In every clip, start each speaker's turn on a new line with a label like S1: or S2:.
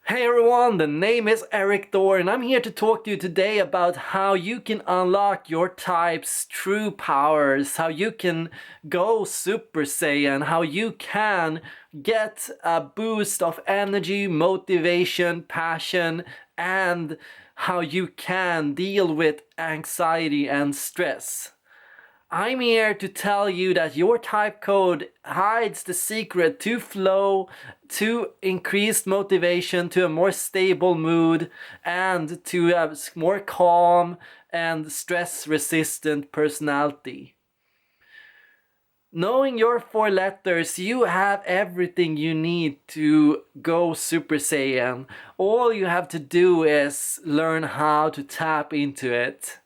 S1: Hey everyone, the name is Eric Thor and I'm here to talk to you today about how you can unlock your type's true powers, how you can go Super Saiyan, how you can get a boost of energy, motivation, passion, and how you can deal with anxiety and stress. I'm here to tell you that your type code hides the secret to flow, to increased motivation, to a more stable mood, and to a more calm and stress resistant personality. Knowing your four letters, you have everything you need to go Super Saiyan. All you have to do is learn how to tap into it.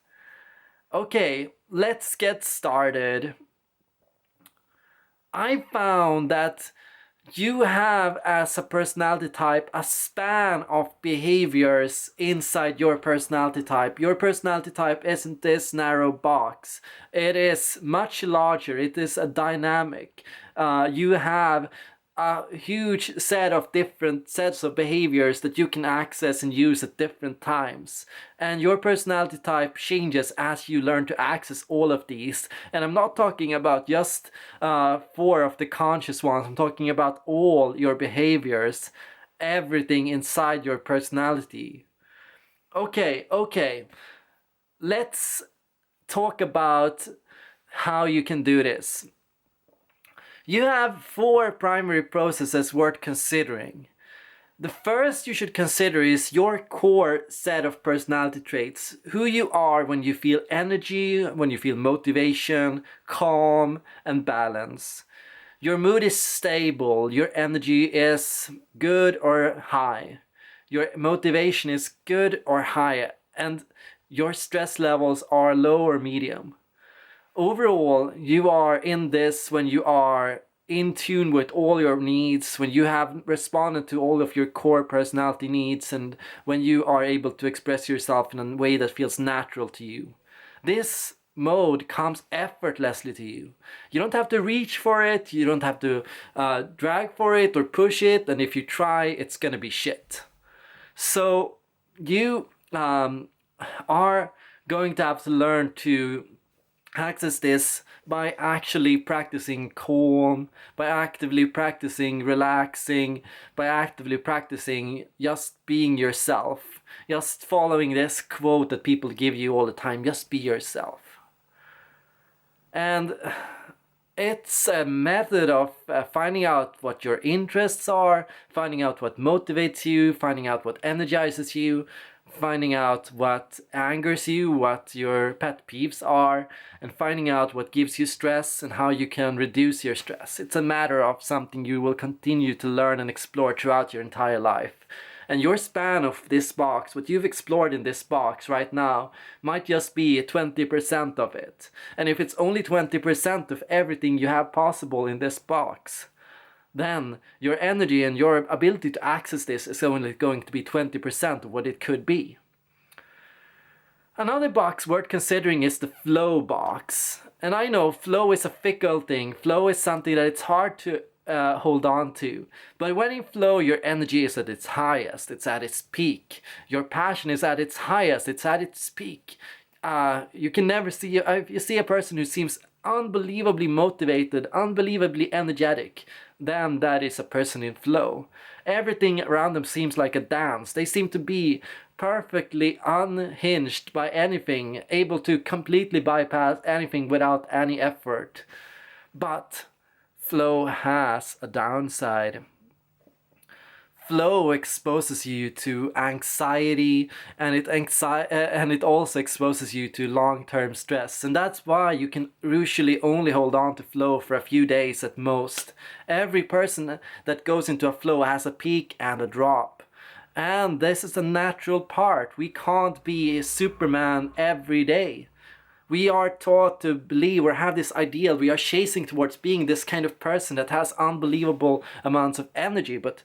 S1: Okay, let's get started. I found that you have, as a personality type, a span of behaviors inside your personality type. Your personality type isn't this narrow box. It is much larger. It is a dynamic. You have a huge set of different sets of behaviors that you can access and use at different times. And your personality type changes as you learn to access all of these. And I'm not talking about just four of the conscious ones. I'm talking about all your behaviors, everything inside your personality. Okay. Let's talk about how you can do this. You have four primary processes worth considering. The first you should consider is your core set of personality traits. Who you are when you feel energy, when you feel motivation, calm, and balance. Your mood is stable, your energy is good or high. Your motivation is good or high, and your stress levels are low or medium. Overall, you are in this when you are in tune with all your needs, when you have responded to all of your core personality needs, and when you are able to express yourself in a way that feels natural to you. This mode comes effortlessly to you. You don't have to reach for it, you don't have to drag for it or push it, and if you try, it's gonna be shit. So you are going to have to learn to access this by actually practicing calm, by actively practicing relaxing, by actively practicing just being yourself, just following this quote that people give you all the time, just be yourself. And it's a method of finding out what your interests are, finding out what motivates you, finding out what energizes you, finding out what angers you, what your pet peeves are, and finding out what gives you stress and how you can reduce your stress. It's a matter of something you will continue to learn and explore throughout your entire life. And your span of this box, what you've explored in this box right now, might just be 20% of it. And if it's only 20% of everything you have possible in this box, then your energy and your ability to access this is only going to be 20% of what it could be. Another box worth considering is the flow box. And I know flow is a fickle thing. Flow is something that it's hard to hold on to. But when in flow, your energy is at its highest, it's at its peak. Your passion is at its highest, it's at its peak. You can never see, if you see a person who seems unbelievably motivated, unbelievably energetic, then that is a person in flow. Everything around them seems like a dance. They seem to be perfectly unhinged by anything, able to completely bypass anything without any effort. But flow has a downside. Flow exposes you to anxiety, and it also exposes you to long-term stress, and that's why you can usually only hold on to flow for a few days at most. Every person that goes into a flow has a peak and a drop, and this is a natural part. We can't be Superman every day. We are taught to believe or have this ideal, we are chasing towards being this kind of person that has unbelievable amounts of energy, but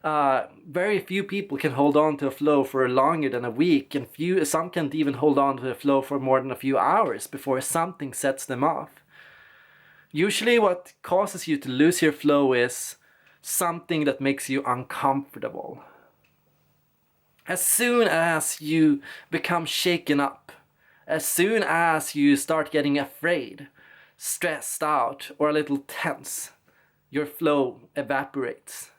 S1: very few people can hold on to a flow for longer than a week, and some can't even hold on to a flow for more than a few hours before something sets them off. Usually what causes you to lose your flow is something that makes you uncomfortable. As soon as you become shaken up, as soon as you start getting afraid, stressed out, or a little tense, your flow evaporates.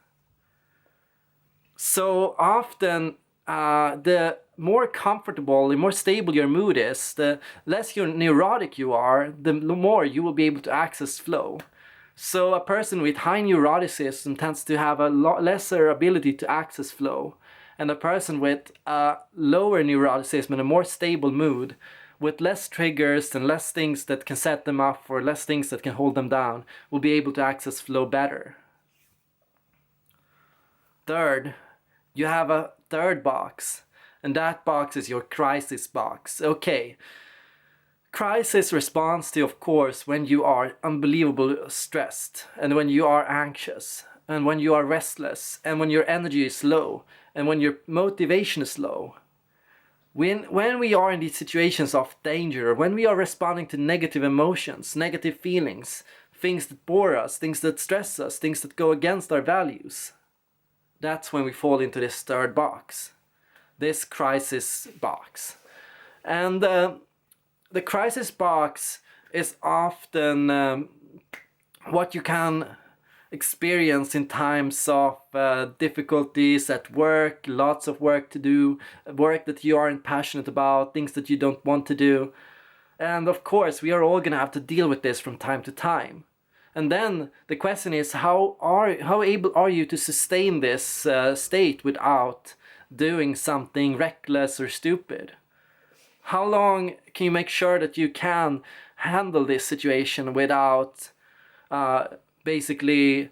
S1: So often, the more comfortable, the more stable your mood is, the less neurotic you are, the more you will be able to access flow. So a person with high neuroticism tends to have a lesser ability to access flow. And a person with a lower neuroticism and a more stable mood, with less triggers and less things that can set them up or less things that can hold them down, will be able to access flow better. Third, you have a third box, and that box is your crisis box. Okay, crisis responds to, of course, when you are unbelievably stressed, and when you are anxious, and when you are restless, and when your energy is low, and when your motivation is low. When we are in these situations of danger, when we are responding to negative emotions, negative feelings, things that bore us, things that stress us, things that go against our values, that's when we fall into this third box, this crisis box. And the crisis box is often what you can experience in times of difficulties at work, lots of work to do, work that you aren't passionate about, things that you don't want to do. And of course, we are all going to have to deal with this from time to time. And then the question is, how able are you to sustain this state without doing something reckless or stupid? How long can you make sure that you can handle this situation without basically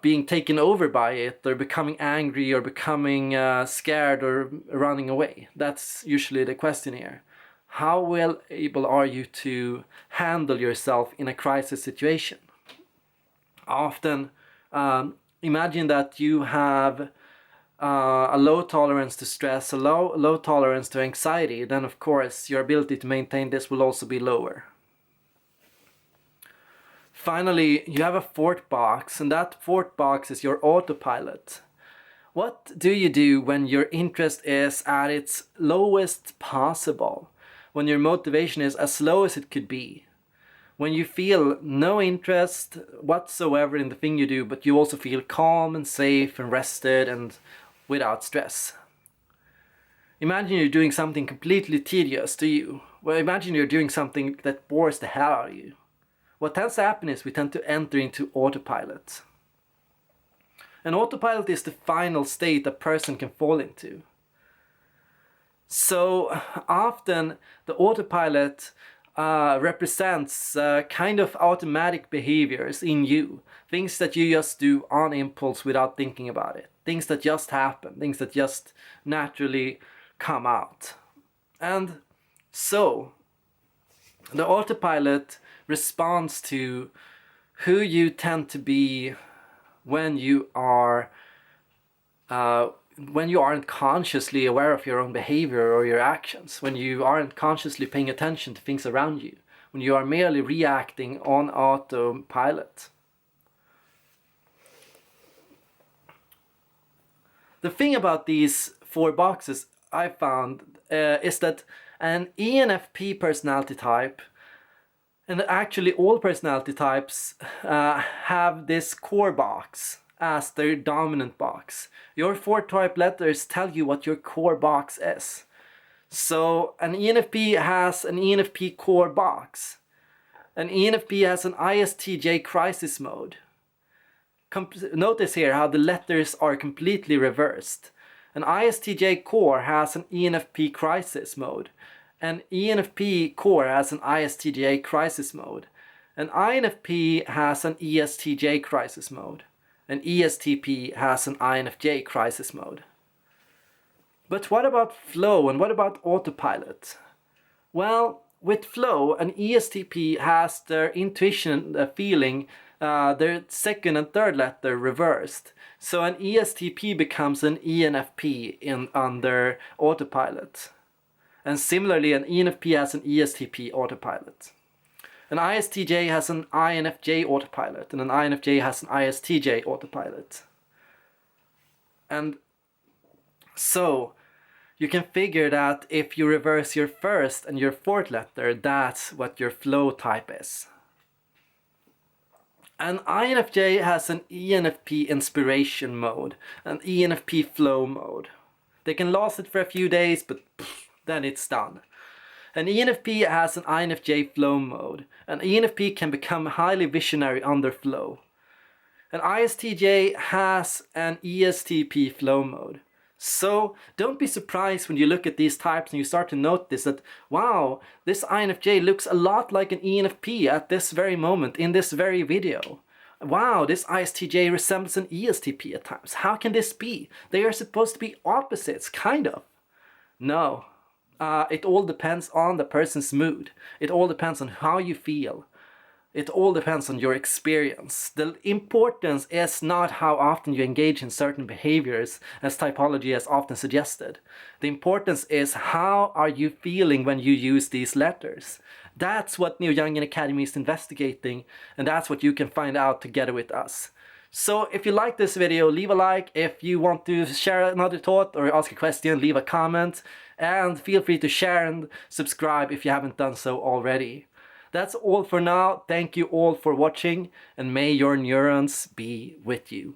S1: being taken over by it, or becoming angry, or becoming scared, or running away? That's usually the question here. How well able are you to handle yourself in a crisis situation? Often, imagine that you have a low tolerance to stress, a low tolerance to anxiety. Then of course your ability to maintain this will also be lower. Finally, you have a fourth box, and that fourth box is your autopilot. What do you do when your interest is at its lowest possible? When your motivation is as low as it could be? When you feel no interest whatsoever in the thing you do, but you also feel calm and safe and rested and without stress? Imagine you're doing something completely tedious to you. Well, imagine you're doing something that bores the hell out of you. What tends to happen is we tend to enter into autopilot. And autopilot is the final state a person can fall into. So often the autopilot represents kind of automatic behaviors in you. Things that you just do on impulse without thinking about it. Things that just happen. Things that just naturally come out. And so the autopilot responds to who you tend to be when you aren't consciously aware of your own behavior or your actions, when you aren't consciously paying attention to things around you, when you are merely reacting on autopilot. The thing about these four boxes I found is that an ENFP personality type, and actually all personality types, have this core box as their dominant box. Your four type letters tell you what your core box is. So an ENFP has an ENFP core box. An ENFP has an ISTJ crisis mode. Notice here how the letters are completely reversed. An ISTJ core has an ENFP crisis mode. An ENFP core has an ISTJ crisis mode. An INFP has an ESTJ crisis mode. An ESTP has an INFJ crisis mode. But what about flow, and what about autopilot? Well, with flow, an ESTP has their intuition, feeling, their second and third letter reversed. So an ESTP becomes an ENFP under autopilot. And similarly, an ENFP has an ESTP autopilot. An ISTJ has an INFJ autopilot, and an INFJ has an ISTJ autopilot. And So you can figure that if you reverse your first and your fourth letter, that's what your flow type is. An INFJ has an ENFP inspiration mode, an ENFP flow mode. They can last it for a few days, but then it's done. An ENFP has an INFJ flow mode. An ENFP can become highly visionary under flow. An ISTJ has an ESTP flow mode. So don't be surprised when you look at these types and you start to notice that, wow, this INFJ looks a lot like an ENFP at this very moment in this very video. Wow, this ISTJ resembles an ESTP at times. How can this be? They are supposed to be opposites, kind of. No, it all depends on the person's mood. It all depends on how you feel. It all depends on your experience. The importance is not how often you engage in certain behaviors, as typology has often suggested. The importance is how are you feeling when you use these letters. That's what Neo-Jungian Academy is investigating, and that's what you can find out together with us. So if you like this video, leave a like. If you want to share another thought or ask a question, leave a comment. And feel free to share and subscribe if you haven't done so already. That's all for now. Thank you all for watching, and may your neurons be with you.